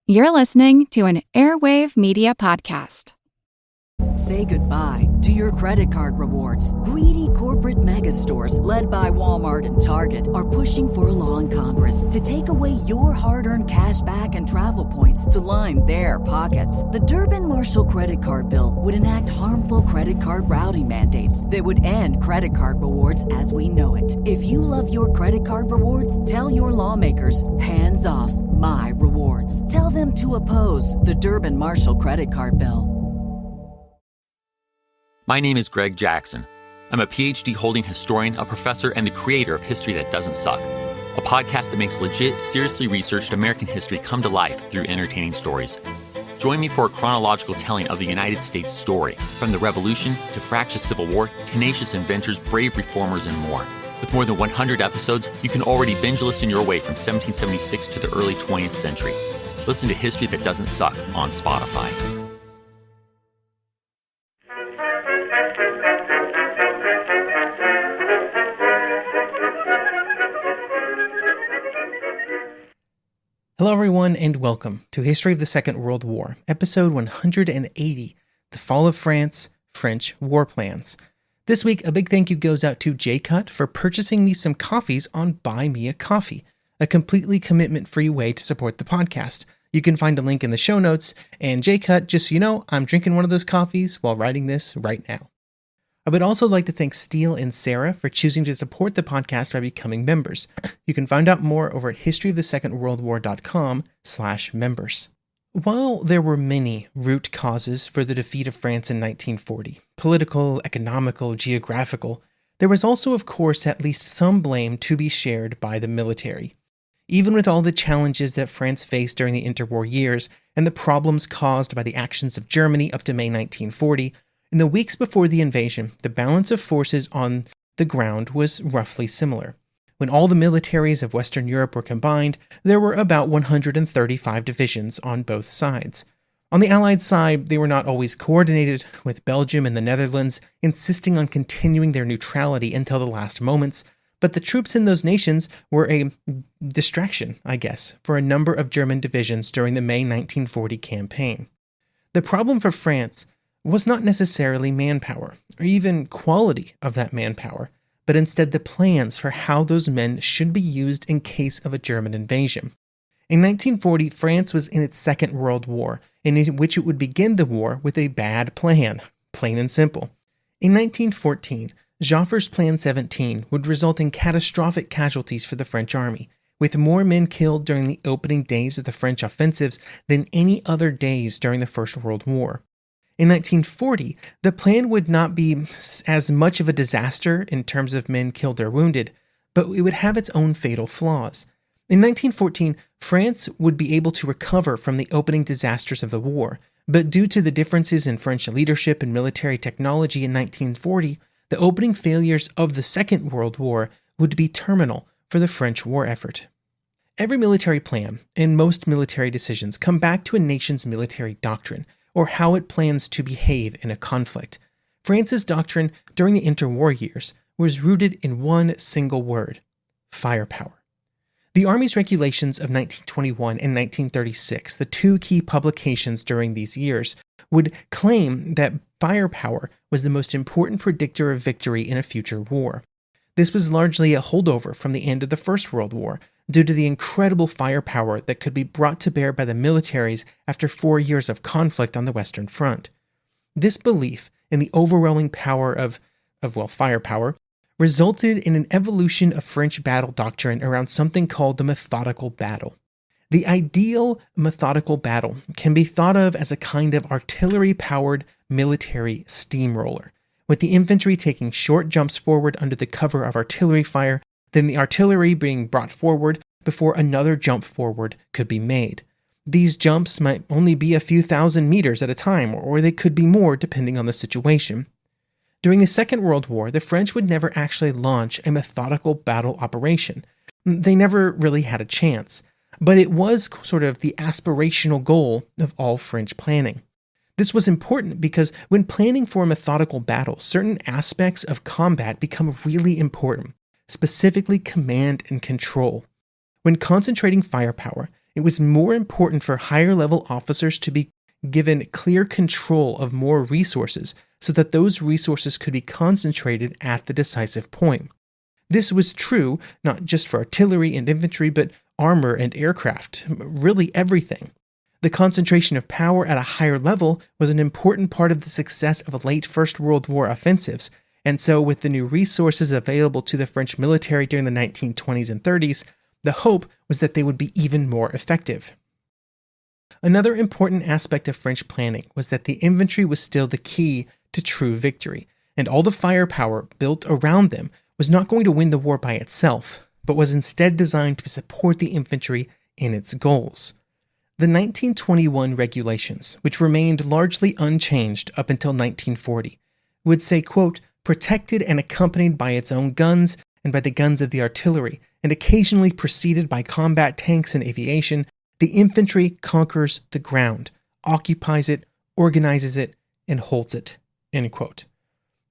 You're listening to an Airwave Media podcast. Say goodbye to your credit card rewards. Greedy corporate mega stores, led by Walmart and Target, are pushing for a law in Congress to take away your hard-earned cash back and travel points to line their pockets. The Durbin-Marshall credit card bill would enact harmful credit card routing mandates that would end credit card rewards as we know it. If you love your credit card rewards, tell your lawmakers, hands off my rewards. Tell them to oppose the Durbin-Marshall credit card bill. My name is Greg Jackson. I'm a PhD-holding historian, a professor, and the creator of History That Doesn't Suck, a podcast that makes legit, seriously researched American history come to life through entertaining stories. Join me for a chronological telling of the United States story, from the Revolution to fractious Civil War, tenacious inventors, brave reformers, and more. With more than 100 episodes, you can already binge listen your way from 1776 to the early 20th century. Listen to History That Doesn't Suck on Spotify. Hello everyone and welcome to History of the Second World War, episode 180, The Fall of France, French War Plans. This week, a big thank you goes out to J-Cut for purchasing me some coffees on Buy Me a Coffee, a completely commitment-free way to support the podcast. You can find a link in the show notes, and J-Cut, just so you know, I'm drinking one of those coffees while writing this right now. I would also like to thank Steele and Sarah for choosing to support the podcast by becoming members. You can find out more over at historyofthesecondworldwar.com/members. While there were many root causes for the defeat of France in 1940, political, economical, geographical, there was also, of course, at least some blame to be shared by the military. Even with all the challenges that France faced during the interwar years and the problems caused by the actions of Germany up to May 1940, in the weeks before the invasion, the balance of forces on the ground was roughly similar. When all the militaries of Western Europe were combined, there were about 135 divisions on both sides. On the Allied side, they were not always coordinated, with Belgium and the Netherlands insisting on continuing their neutrality until the last moments, but the troops in those nations were a distraction, I guess, for a number of German divisions during the May 1940 campaign. The problem for France was not necessarily manpower, or even quality of that manpower, but instead the plans for how those men should be used in case of a German invasion. In 1940, France was in its Second World War, in which it would begin the war with a bad plan, plain and simple. In 1914, Joffre's Plan 17 would result in catastrophic casualties for the French army, with more men killed during the opening days of the French offensives than any other days during the First World War. In 1940, the plan would not be as much of a disaster in terms of men killed or wounded, but it would have its own fatal flaws. In 1914, France would be able to recover from the opening disasters of the war, but due to the differences in French leadership and military technology in 1940, the opening failures of the Second World War would be terminal for the French war effort. Every military plan and most military decisions come back to a nation's military doctrine, or how it plans to behave in a conflict. France's doctrine during the interwar years was rooted in one single word: firepower. The Army's regulations of 1921 and 1936, the two key publications during these years, would claim that firepower was the most important predictor of victory in a future war. This was largely a holdover from the end of the First World War, due to the incredible firepower that could be brought to bear by the militaries after 4 years of conflict on the Western Front. This belief in the overwhelming power of firepower resulted in an evolution of French battle doctrine around something called the methodical battle. The ideal methodical battle can be thought of as a kind of artillery-powered military steamroller, with the infantry taking short jumps forward under the cover of artillery fire, then the artillery being brought forward before another jump forward could be made. These jumps might only be a few thousand meters at a time, or they could be more depending on the situation. During the Second World War, the French would never actually launch a methodical battle operation. They never really had a chance, but it was sort of the aspirational goal of all French planning. This was important because when planning for a methodical battle, certain aspects of combat become really important, specifically command and control. When concentrating firepower, It was more important for higher-level officers to be given clear control of more resources so that those resources could be concentrated at the decisive point. This was true not just for artillery and infantry, but armor and aircraft, really everything. The concentration of power at a higher level was an important part of the success of late First World War offensives, and so with the new resources available to the French military during the 1920s and 30s, the hope was that they would be even more effective. Another important aspect of French planning was that the infantry was still the key to true victory, and all the firepower built around them was not going to win the war by itself, but was instead designed to support the infantry in its goals. The 1921 regulations, which remained largely unchanged up until 1940, would say, quote, protected and accompanied by its own guns and by the guns of the artillery, and occasionally preceded by combat tanks and aviation, the infantry conquers the ground, occupies it, organizes it, and holds it, end quote.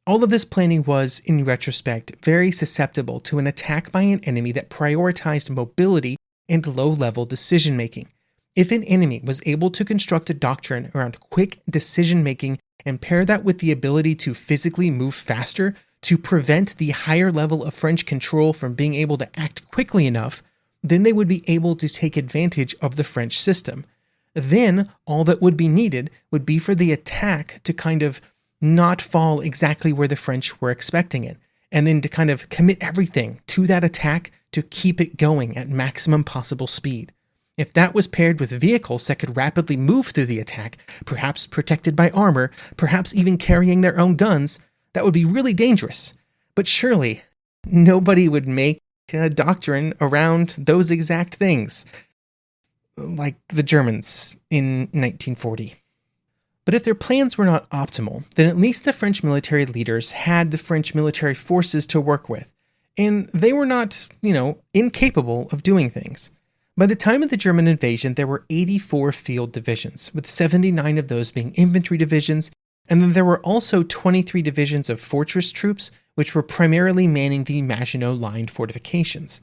All of this planning was, in retrospect, very susceptible to an attack by an enemy that prioritized mobility and low-level decision-making. If an enemy was able to construct a doctrine around quick decision-making and pair that with the ability to physically move faster to prevent the higher level of French control from being able to act quickly enough, then they would be able to take advantage of the French system. Then all that would be needed would be for the attack to kind of not fall exactly where the French were expecting it, and then to kind of commit everything to that attack to keep it going at maximum possible speed. If that was paired with vehicles that could rapidly move through the attack, perhaps protected by armor, perhaps even carrying their own guns, that would be really dangerous. But surely, nobody would make a doctrine around those exact things, like the Germans in 1940. But if their plans were not optimal, then at least the French military leaders had the French military forces to work with, and they were not, incapable of doing things. By the time of the German invasion, there were 84 field divisions, with 79 of those being infantry divisions, and then there were also 23 divisions of fortress troops, which were primarily manning the Maginot Line fortifications.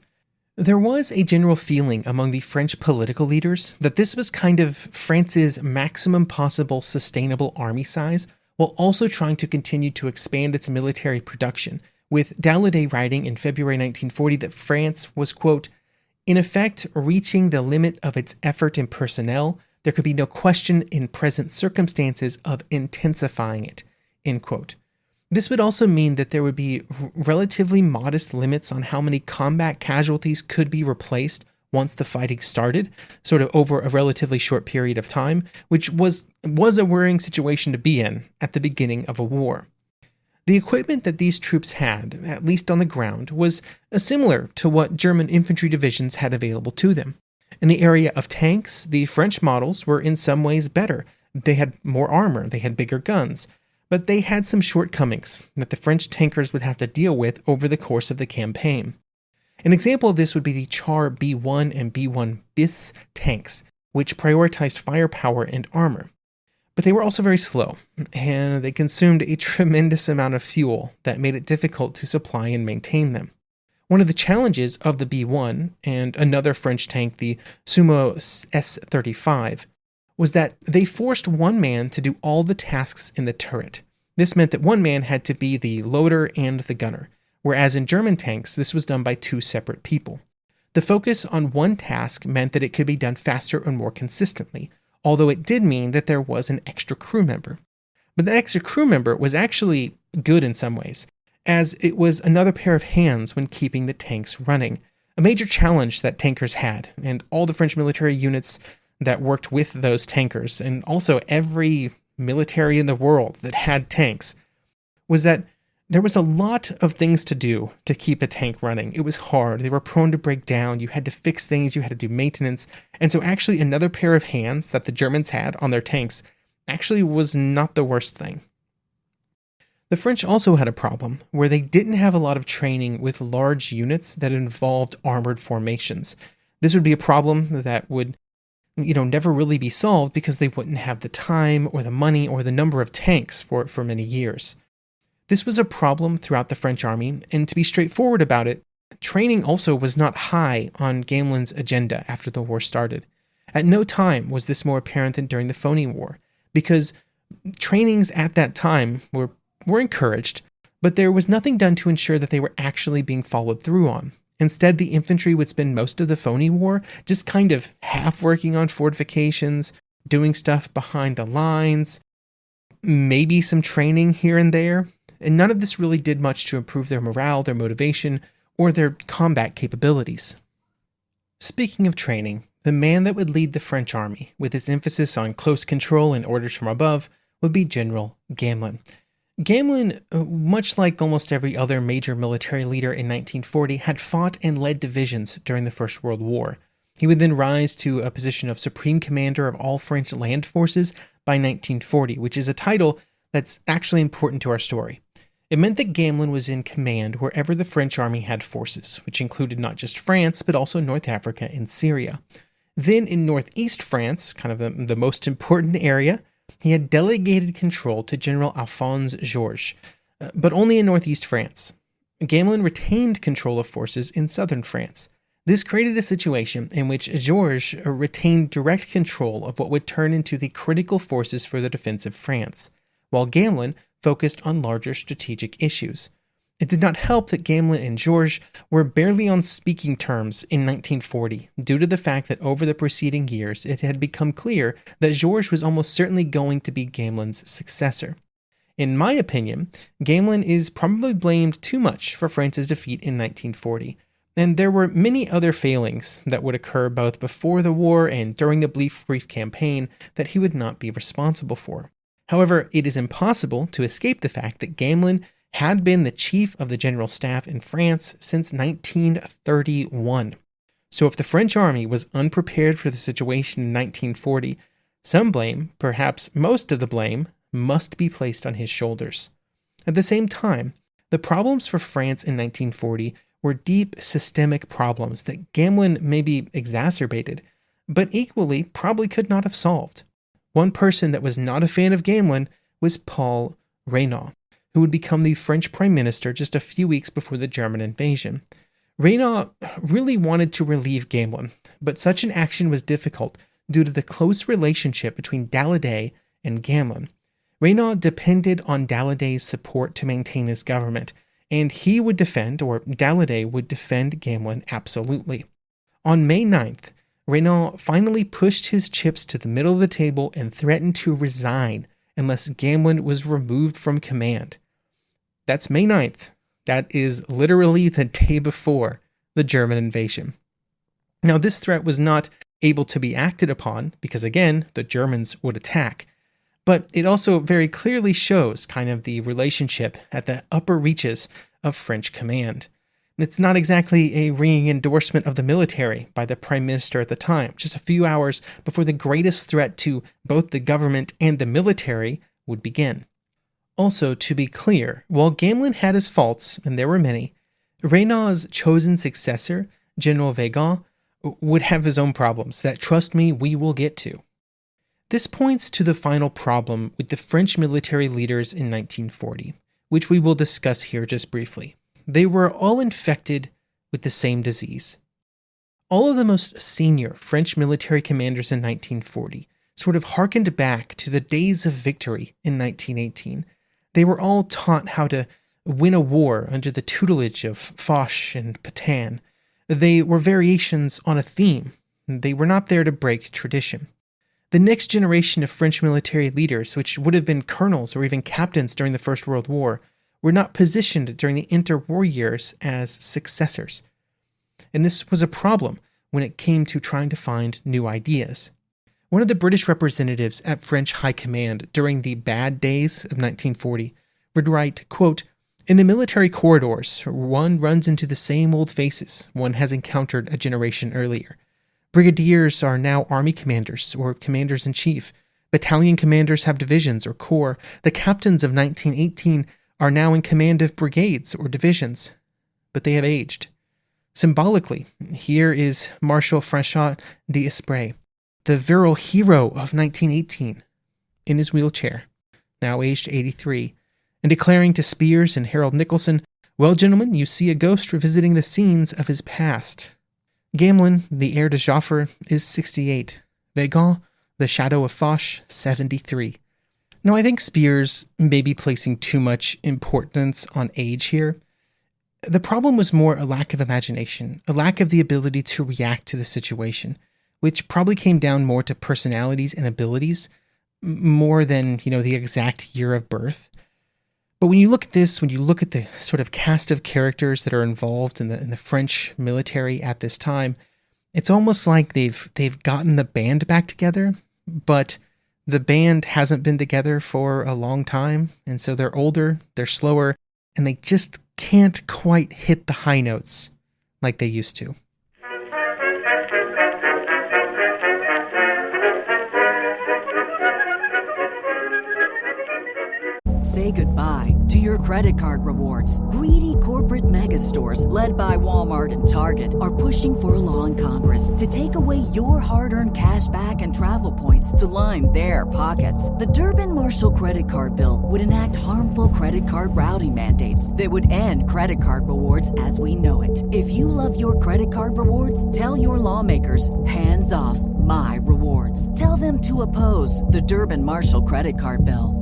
There was a general feeling among the French political leaders that this was kind of France's maximum possible sustainable army size, while also trying to continue to expand its military production, with Daladier writing in February 1940 that France was, quote, in effect reaching the limit of its effort in personnel. There could be no question in present circumstances of intensifying it, end quote. This would also mean that there would be relatively modest limits on how many combat casualties could be replaced once the fighting started, sort of over a relatively short period of time, which was a worrying situation to be in at the beginning of a war. The equipment that these troops had, at least on the ground, was similar to what German infantry divisions had available to them. In the area of tanks, the French models were in some ways better. They had more armor, they had bigger guns, but they had some shortcomings that the French tankers would have to deal with over the course of the campaign. An example of this would be the Char B1 and B1 bis tanks, which prioritized firepower and armor. But they were also very slow, and they consumed a tremendous amount of fuel that made it difficult to supply and maintain them. One of the challenges of the B1 and another French tank, the Sumo S-35, was that they forced one man to do all the tasks in the turret. This meant that one man had to be the loader and the gunner, whereas in German tanks, this was done by two separate people. The focus on one task meant that it could be done faster and more consistently, although it did mean that there was an extra crew member. But the extra crew member was actually good in some ways, as it was another pair of hands when keeping the tanks running, a major challenge that tankers had, and all the French military units that worked with those tankers, and also every military in the world that had tanks, was that there was a lot of things to do to keep a tank running. It was hard. They were prone to break down. You had to fix things. You had to do maintenance. And so actually another pair of hands that the Germans had on their tanks actually was not the worst thing. The French also had a problem where they didn't have a lot of training with large units that involved armored formations. This would be a problem that would, never really be solved because they wouldn't have the time or the money or the number of tanks for many years. This was a problem throughout the French army, and to be straightforward about it, training also was not high on Gamelin's agenda after the war started. At no time was this more apparent than during the Phoney War, because trainings at that time were encouraged, but there was nothing done to ensure that they were actually being followed through on. Instead, the infantry would spend most of the Phoney War just kind of half working on fortifications, doing stuff behind the lines, maybe some training here and there, and none of this really did much to improve their morale, their motivation, or their combat capabilities. Speaking of training, the man that would lead the French army, with its emphasis on close control and orders from above, would be General Gamelin. Gamelin, much like almost every other major military leader in 1940, had fought and led divisions during the First World War. He would then rise to a position of Supreme Commander of all French land forces by 1940, which is a title that's actually important to our story. It meant that Gamelin was in command wherever the French army had forces, which included not just France, but also North Africa and Syria. Then in northeast France, kind of the most important area, he had delegated control to General Alphonse Georges, but only in northeast France. Gamelin retained control of forces in southern France. This created a situation in which Georges retained direct control of what would turn into the critical forces for the defense of France, while Gamelin focused on larger strategic issues. It did not help that Gamelin and Georges were barely on speaking terms in 1940, due to the fact that over the preceding years it had become clear that Georges was almost certainly going to be Gamelin's successor. In my opinion, Gamelin is probably blamed too much for France's defeat in 1940, and there were many other failings that would occur both before the war and during the brief campaign that he would not be responsible for. However, it is impossible to escape the fact that Gamelin had been the chief of the general staff in France since 1931. So if the French army was unprepared for the situation in 1940, some blame, perhaps most of the blame, must be placed on his shoulders. At the same time, the problems for France in 1940 were deep systemic problems that Gamelin maybe exacerbated, but equally probably could not have solved. One person that was not a fan of Gamelin was Paul Reynaud, who would become the French prime minister just a few weeks before the German invasion. Reynaud really wanted to relieve Gamelin, but such an action was difficult due to the close relationship between Daladier and Gamelin. Reynaud depended on Daladier's support to maintain his government, and he would defend, or Daladier would defend Gamelin absolutely. On May 9th, Reynaud finally pushed his chips to the middle of the table and threatened to resign unless Gamelin was removed from command. That's May 9th. That is literally the day before the German invasion. Now, this threat was not able to be acted upon because, again, the Germans would attack. But it also very clearly shows kind of the relationship at the upper reaches of French command. It's not exactly a ringing endorsement of the military by the prime minister at the time, just a few hours before the greatest threat to both the government and the military would begin. Also, to be clear, while Gamelin had his faults, and there were many, Reynaud's chosen successor, General Weygand, would have his own problems that, trust me, we will get to. This points to the final problem with the French military leaders in 1940, which we will discuss here just briefly. They were all infected with the same disease. All of the most senior French military commanders in 1940 sort of harkened back to the days of victory in 1918. They were all taught how to win a war under the tutelage of Foch and Pétain. They were variations on a theme. They were not there to break tradition. The next generation of French military leaders, which would have been colonels or even captains during the First World War, were not positioned during the interwar years as successors. And this was a problem when it came to trying to find new ideas. One of the British representatives at French High Command during the bad days of 1940 would write, quote, "In the military corridors, one runs into the same old faces one has encountered a generation earlier. Brigadiers are now army commanders or commanders-in-chief. Battalion commanders have divisions or corps. The captains of 1918 are now in command of brigades or divisions, but they have aged. Symbolically, here is Marshal François d'Esprit, the virile hero of 1918, in his wheelchair, now aged 83, and declaring to Spears and Harold Nicholson, 'Well, gentlemen, you see a ghost revisiting the scenes of his past.' Gamelin, the heir to Joffre, is 68, Weygand, The Shadow of Foch, 73. Now, I think Spears may be placing too much importance on age here. The problem was more a lack of imagination, a lack of the ability to react to the situation, which probably came down more to personalities and abilities, more than, the exact year of birth. But when you look at this, when you look at the sort of cast of characters that are involved in the French military at this time, it's almost like they've gotten the band back together, but the band hasn't been together for a long time, and so they're older, they're slower, and they just can't quite hit the high notes like they used to. Say goodbye to your credit card rewards. Greedy corporate mega stores, led by Walmart and Target, are pushing for a law in Congress to take away your hard-earned cash back and travel points to line their pockets. The Durbin-Marshall credit card bill would enact harmful credit card routing mandates that would end credit card rewards as we know it. If you love your credit card rewards, tell your lawmakers, hands off my rewards. Tell them to oppose the Durbin-Marshall credit card bill.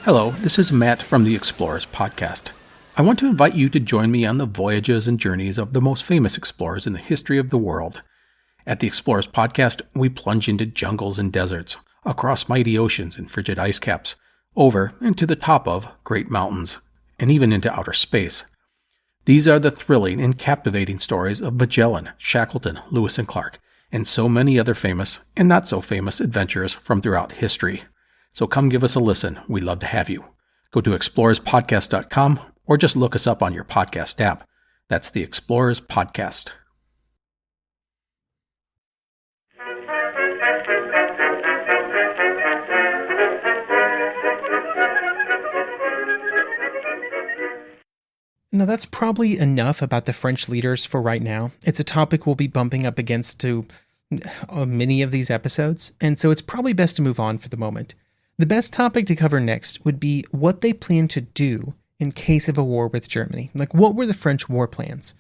Hello, this is Matt from the Explorers Podcast. I want to invite you to join me on the voyages and journeys of the most famous explorers in the history of the world. At the Explorers Podcast, we plunge into jungles and deserts, across mighty oceans and frigid ice caps, over and to the top of great mountains, and even into outer space. These are the thrilling and captivating stories of Magellan, Shackleton, Lewis and Clark, and so many other famous and not so famous adventurers from throughout history. So come give us a listen. We'd love to have you. Go to explorerspodcast.com or just look us up on your podcast app. That's the Explorers Podcast. Now, that's probably enough about the French leaders for right now. It's a topic we'll be bumping up against to many of these episodes, and so it's probably best to move on for the moment. The best topic to cover next would be what they plan to do in case of a war with Germany. Like, what were the French war plans?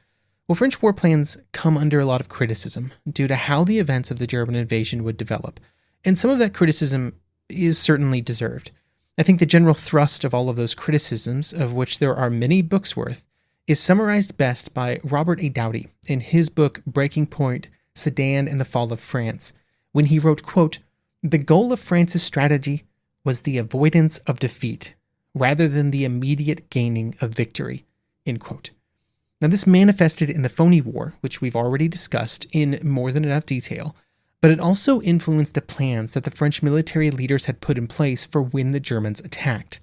Well, French war plans come under a lot of criticism due to how the events of the German invasion would develop, and some of that criticism is certainly deserved. I think the general thrust of all of those criticisms, of which there are many books worth, is summarized best by Robert A. Doughty in his book Breaking Point, Sedan and the Fall of France, when he wrote, quote, "The goal of France's strategy was the avoidance of defeat, rather than the immediate gaining of victory," end quote. Now, this manifested in the Phoney War, which we've already discussed in more than enough detail, but it also influenced the plans that the French military leaders had put in place for when the Germans attacked.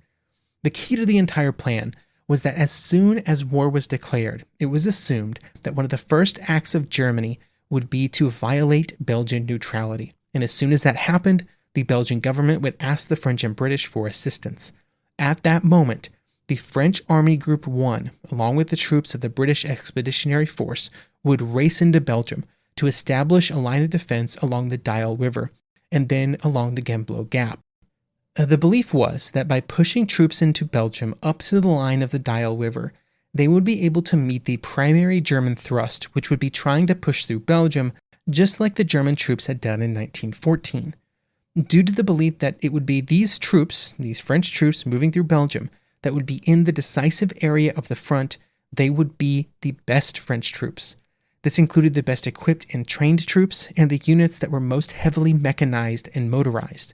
The key to the entire plan was that as soon as war was declared, it was assumed that one of the first acts of Germany would be to violate Belgian neutrality, and as soon as that happened, the Belgian government would ask the French and British for assistance. At that moment, the French Army Group 1, along with the troops of the British Expeditionary Force, would race into Belgium to establish a line of defense along the Dial River, and then along the Gembloux Gap. The belief was that by pushing troops into Belgium up to the line of the Dial River, they would be able to meet the primary German thrust, which would be trying to push through Belgium, just like the German troops had done in 1914. Due to the belief that it would be these troops, these French troops moving through Belgium, that would be in the decisive area of the front, they would be the best French troops. This included the best equipped and trained troops and the units that were most heavily mechanized and motorized.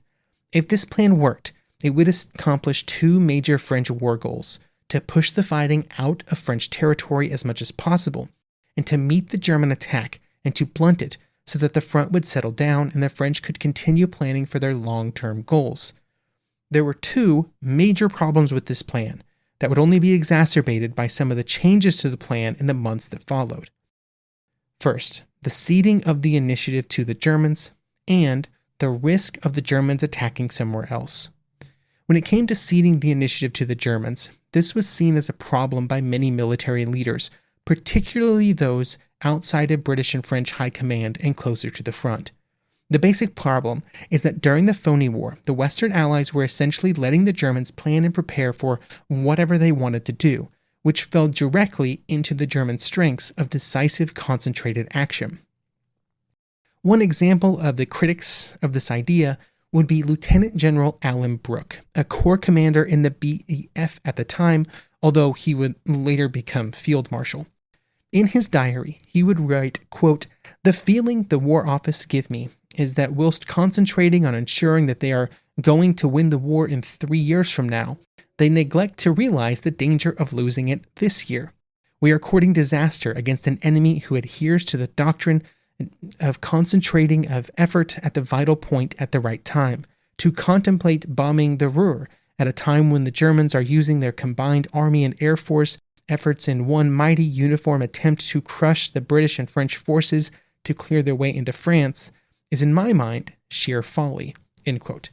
If this plan worked, it would accomplish two major French war goals: to push the fighting out of French territory as much as possible, and to meet the German attack and to blunt it so that the front would settle down and the French could continue planning for their long-term goals. There were two major problems with this plan that would only be exacerbated by some of the changes to the plan in the months that followed. First, the ceding of the initiative to the Germans, and the risk of the Germans attacking somewhere else. When it came to ceding the initiative to the Germans, this was seen as a problem by many military leaders, particularly those outside of British and French high command and closer to the front. The basic problem is that during the Phoney War, the Western Allies were essentially letting the Germans plan and prepare for whatever they wanted to do, which fell directly into the German strengths of decisive concentrated action. One example of the critics of this idea would be Lieutenant General Alan Brooke, a corps commander in the BEF at the time, although he would later become field marshal. In his diary, he would write, quote, "The feeling the War Office give me is that whilst concentrating on ensuring that they are going to win the war in 3 years from now, they neglect to realize the danger of losing it this year. We are courting disaster against an enemy who adheres to the doctrine of concentrating of effort at the vital point at the right time, to contemplate bombing the Ruhr at a time when the Germans are using their combined army and air force efforts in one mighty uniform attempt to crush the British and French forces to clear their way into France, is in my mind sheer folly." End quote.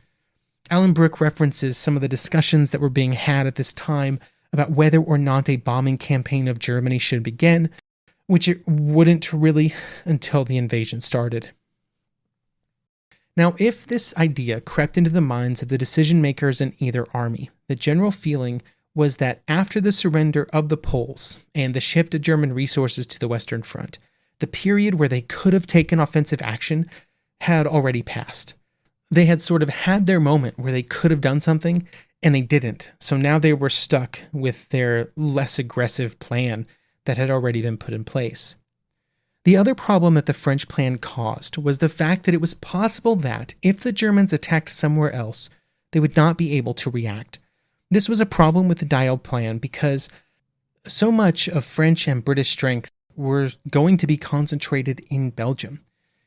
Alan Brooke references some of the discussions that were being had at this time about whether or not a bombing campaign of Germany should begin, which it wouldn't really until the invasion started. Now, if this idea crept into the minds of the decision makers in either army, the general feeling was that after the surrender of the Poles and the shift of German resources to the Western Front, the period where they could have taken offensive action had already passed. They had sort of had their moment where they could have done something, and they didn't. So now they were stuck with their less aggressive plan that had already been put in place. The other problem that the French plan caused was the fact that it was possible that, if the Germans attacked somewhere else, they would not be able to react. This was a problem with the Dial plan because so much of French and British strength were going to be concentrated in Belgium.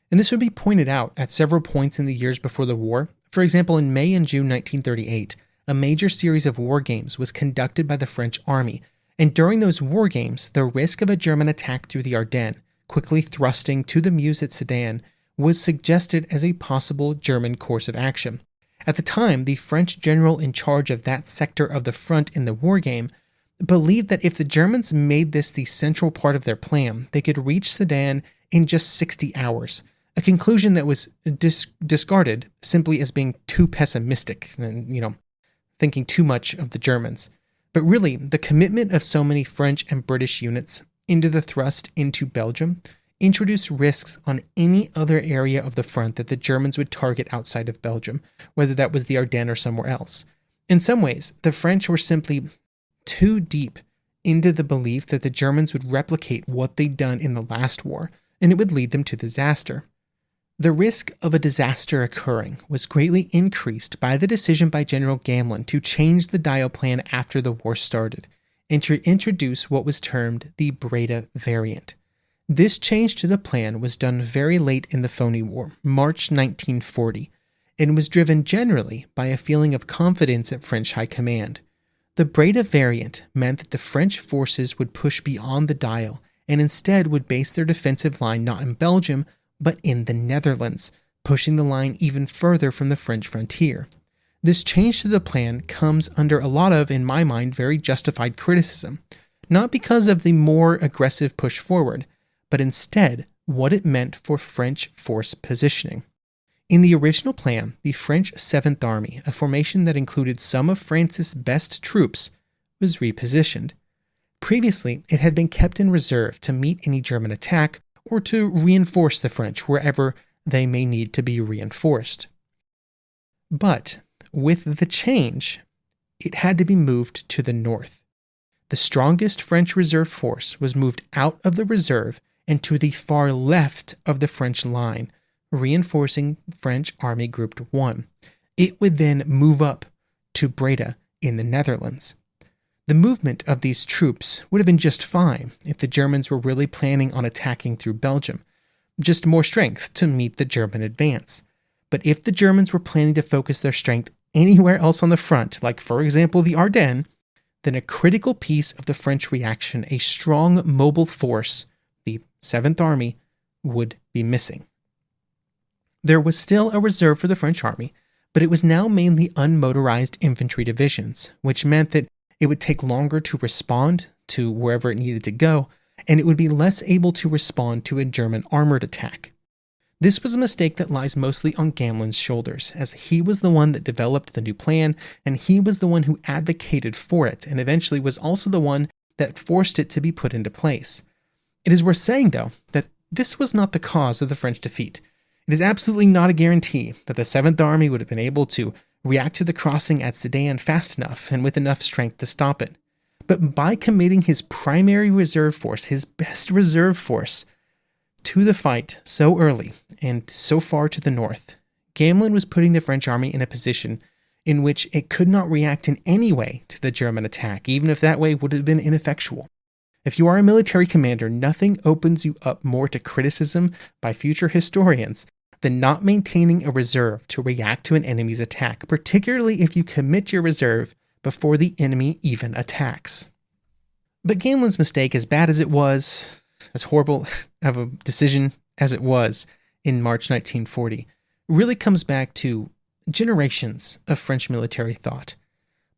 And this would be pointed out at several points in the years before the war. For example, in May and June 1938, a major series of war games was conducted by the French army, and during those war games, the risk of a German attack through the Ardennes, quickly thrusting to the Meuse at Sedan, was suggested as a possible German course of action. At the time, the French general in charge of that sector of the front in the war game believed that if the Germans made this the central part of their plan, they could reach Sedan in just 60 hours, a conclusion that was discarded simply as being too pessimistic and, thinking too much of the Germans. But really, the commitment of so many French and British units into the thrust into Belgium introduced risks on any other area of the front that the Germans would target outside of Belgium, whether that was the Ardennes or somewhere else. In some ways, the French were simply too deep into the belief that the Germans would replicate what they'd done in the last war, and it would lead them to disaster. The risk of a disaster occurring was greatly increased by the decision by General Gamlin to change the Dial plan after the war started, and to introduce what was termed the Breda variant. This change to the plan was done very late in the Phoney War, March 1940, and was driven generally by a feeling of confidence at French high command. The Breda variant meant that the French forces would push beyond the Dial, and instead would base their defensive line not in Belgium, but in the Netherlands, pushing the line even further from the French frontier. This change to the plan comes under a lot of, in my mind, very justified criticism, not because of the more aggressive push forward, but instead what it meant for French force positioning. In the original plan, the French 7th Army, a formation that included some of France's best troops, was repositioned. Previously, it had been kept in reserve to meet any German attack or to reinforce the French wherever they may need to be reinforced. But with the change, it had to be moved to the north. The strongest French reserve force was moved out of the reserve and to the far left of the French line, reinforcing French Army Group 1. It would then move up to Breda in the Netherlands. The movement of these troops would have been just fine if the Germans were really planning on attacking through Belgium, just more strength to meet the German advance. But if the Germans were planning to focus their strength anywhere else on the front, like for example the Ardennes, then a critical piece of the French reaction, a strong mobile force, the 7th Army, would be missing. There was still a reserve for the French army, but it was now mainly unmotorized infantry divisions, which meant that it would take longer to respond to wherever it needed to go, and it would be less able to respond to a German armored attack. This was a mistake that lies mostly on Gamlin's shoulders, as he was the one that developed the new plan, and he was the one who advocated for it, and eventually was also the one that forced it to be put into place. It is worth saying, though, that this was not the cause of the French defeat. It is absolutely not a guarantee that the 7th Army would have been able to react to the crossing at Sedan fast enough and with enough strength to stop it. But by committing his primary reserve force, his best reserve force, to the fight so early and so far to the north, Gamelin was putting the French army in a position in which it could not react in any way to the German attack, even if that way would have been ineffectual. If you are a military commander, nothing opens you up more to criticism by future historians than not maintaining a reserve to react to an enemy's attack, particularly if you commit your reserve before the enemy even attacks. But Gamelin's mistake, as bad as it was, as horrible of a decision as it was in March 1940, really comes back to generations of French military thought.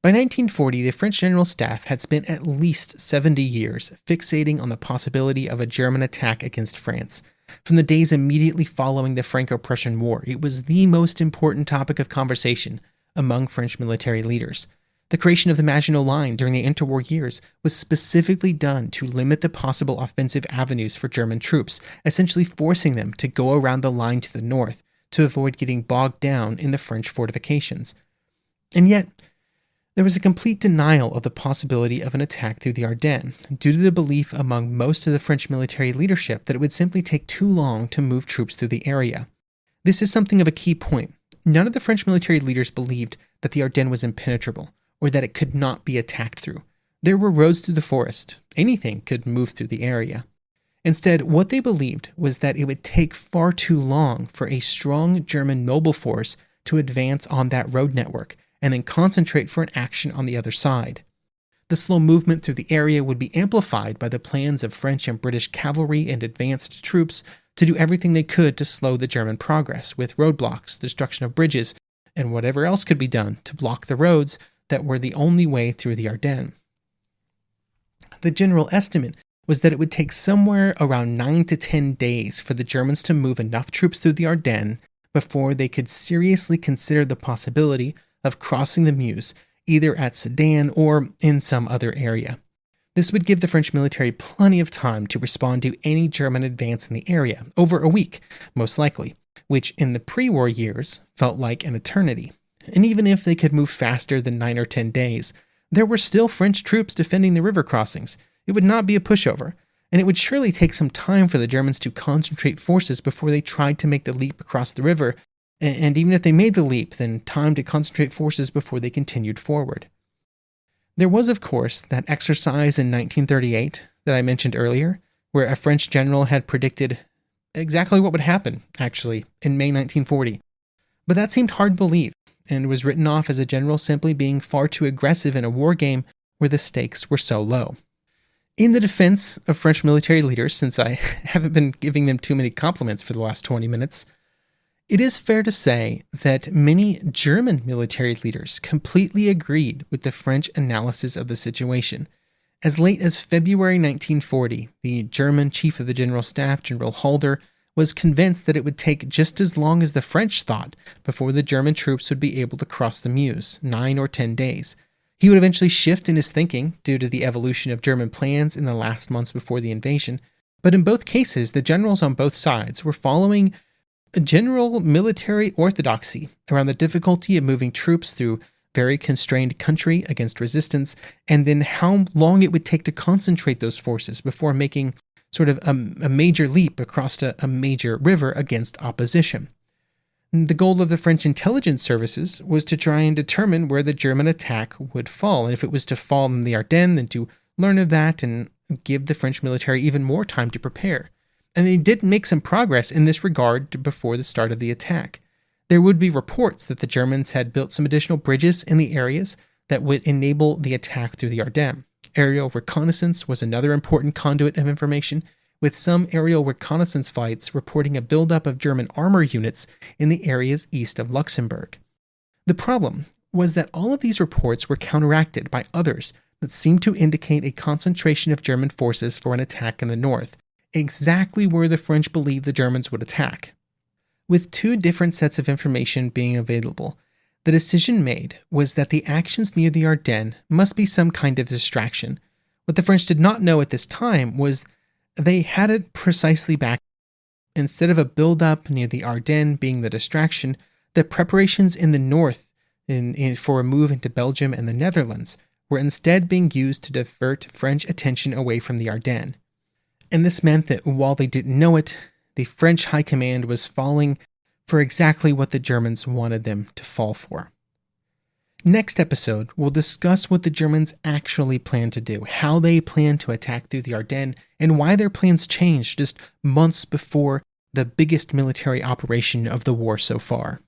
By 1940, the French General Staff had spent at least 70 years fixating on the possibility of a German attack against France. From the days immediately following the Franco-Prussian War, it was the most important topic of conversation among French military leaders. The creation of the Maginot Line during the interwar years was specifically done to limit the possible offensive avenues for German troops, essentially forcing them to go around the line to the north to avoid getting bogged down in the French fortifications. And yet, there was a complete denial of the possibility of an attack through the Ardennes, due to the belief among most of the French military leadership that it would simply take too long to move troops through the area. This is something of a key point. None of the French military leaders believed that the Ardennes was impenetrable, or that it could not be attacked through. There were roads through the forest. Anything could move through the area. Instead, what they believed was that it would take far too long for a strong German mobile force to advance on that road network and then concentrate for an action on the other side. The slow movement through the area would be amplified by the plans of French and British cavalry and advanced troops to do everything they could to slow the German progress, with roadblocks, destruction of bridges, and whatever else could be done to block the roads that were the only way through the Ardennes. The general estimate was that it would take somewhere around 9 to 10 days for the Germans to move enough troops through the Ardennes before they could seriously consider the possibility of crossing the Meuse, either at Sedan or in some other area. This would give the French military plenty of time to respond to any German advance in the area, over a week, most likely, which in the pre-war years felt like an eternity. And even if they could move faster than 9 or 10 days, there were still French troops defending the river crossings. It would not be a pushover, and it would surely take some time for the Germans to concentrate forces before they tried to make the leap across the river, and even if they made the leap, then time to concentrate forces before they continued forward. There was, of course, that exercise in 1938 that I mentioned earlier, where a French general had predicted exactly what would happen, actually, in May 1940. But that seemed hard to believe, and was written off as a general simply being far too aggressive in a war game where the stakes were so low. In the defense of French military leaders, since I haven't been giving them too many compliments for the last 20 minutes, it is fair to say that many German military leaders completely agreed with the French analysis of the situation. As late as February 1940, the German chief of the General Staff, General Halder, was convinced that it would take just as long as the French thought before the German troops would be able to cross the Meuse, 9 or 10 days. He would eventually shift in his thinking due to the evolution of German plans in the last months before the invasion, but in both cases, the generals on both sides were following a general military orthodoxy around the difficulty of moving troops through very constrained country against resistance, and then how long it would take to concentrate those forces before making sort of a major leap across a major river against opposition. The goal of the French intelligence services was to try and determine where the German attack would fall, and if it was to fall in the Ardennes, then to learn of that and give the French military even more time to prepare. And they did make some progress in this regard before the start of the attack. There would be reports that the Germans had built some additional bridges in the areas that would enable the attack through the Ardennes. Aerial reconnaissance was another important conduit of information, with some aerial reconnaissance flights reporting a buildup of German armor units in the areas east of Luxembourg. The problem was that all of these reports were counteracted by others that seemed to indicate a concentration of German forces for an attack in the north, exactly where the French believed the Germans would attack. With two different sets of information being available, the decision made was that the actions near the Ardennes must be some kind of distraction, What the French did not know at this time was they had it precisely back. Instead of a build-up near the Ardennes being the distraction, the preparations in the north for a move into Belgium and the Netherlands were instead being used to divert French attention away from the Ardennes. And this meant that while they didn't know it, the French high command was falling for exactly what the Germans wanted them to fall for. Next episode, we'll discuss what the Germans actually planned to do, how they planned to attack through the Ardennes, and why their plans changed just months before the biggest military operation of the war so far.